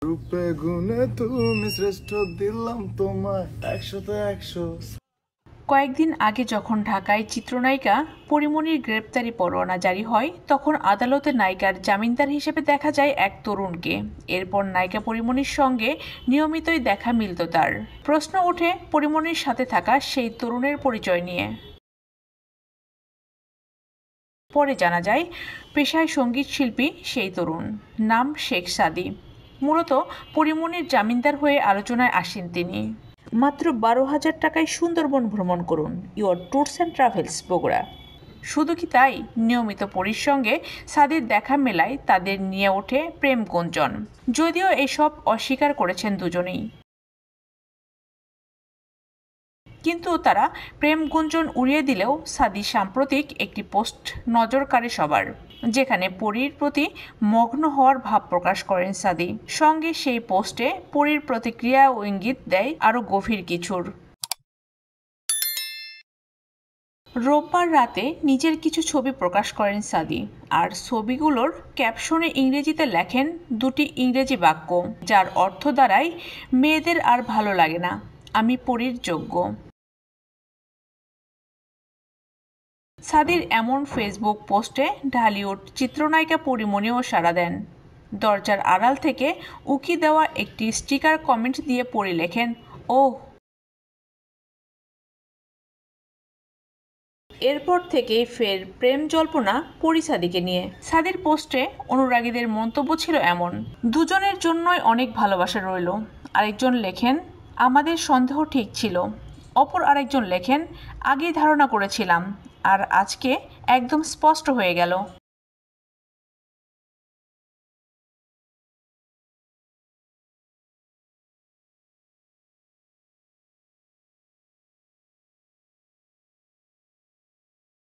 রূপে গুণে তুমি শ্রেষ্ঠ, দিলাম তোমায় 100-100। কয়েকদিন আগে যখন ঢাকায় চিত্রনায়িকা পরীমনির গ্রেপ্তারি পরোয়ানা জারি হয়, তখন আদালতে নায়িকার জামিনদার হিসেবে দেখা যায় এক তরুণকে। এরপর নায়িকা পরীমনির সঙ্গে নিয়মিতই দেখা মিলত তার। প্রশ্ন ওঠে পরীমনির সাথে থাকা সেই তরুণের পরিচয় নিয়ে। পরে জানা যায় পেশায় সঙ্গীত শিল্পী সেই তরুণ, নাম শেখ সাদী। মূলত পরীমনির জামিনদার হয়ে আলোচনায় আসেন তিনি। মাত্র 12,000 টাকায় সুন্দরবন ভ্রমণ করুন, your tours and travels Bogura. শুধু কি তাই, নিয়মিত পরীর সঙ্গে সাদীর দেখা মেলায় তাদের নিয়ে ওঠে প্রেম গুঞ্জন, যদিও এসব অস্বীকার করেছেন দুজনেই। কিন্তু তারা প্রেম গুঞ্জন উড়িয়ে দিলেও সাদী সাম্প্রতিক একটি পোস্ট নজর কাড়ে সবার, যেখানে পরীর প্রতি মগ্ন হওয়ার ভাব প্রকাশ করেন সাদী। সঙ্গে সেই পোস্টে পরীর প্রতিক্রিয়া ও ইঙ্গিত দেয় আরও গভীর কিছুর। রোববার রাতে নিজের কিছু ছবি প্রকাশ করেন সাদী, আর ছবিগুলোর ক্যাপশনে ইংরেজিতে লেখেন দুটি ইংরেজি বাক্য, যার অর্থ দাঁড়ায় মেয়েদের আর ভালো লাগে না, আমি পরীর যোগ্য। সাদীর এমন ফেসবুক পোস্টে ঢালিউড চিত্রনায়িকা পরীমনিও সাড়া দেন। দরজার আড়াল থেকে উকি দেওয়া একটি স্টিকার কমেন্ট দিয়ে পরী লেখেন, ওহ। এরপর থেকে ফের প্রেম জল্পনা পরী সাদীকে নিয়ে। সাদীর পোস্টে অনুরাগীদের মন্তব্য ছিল এমন, দুজনের জন্যই অনেক ভালোবাসা রইল। আরেকজন লেখেন, আমাদের সন্দেহ ঠিক ছিল। অপর আরেকজন লেখেন, আগেই ধারণা করেছিলাম, আর আজকে একদম স্পষ্ট হয়ে গেল।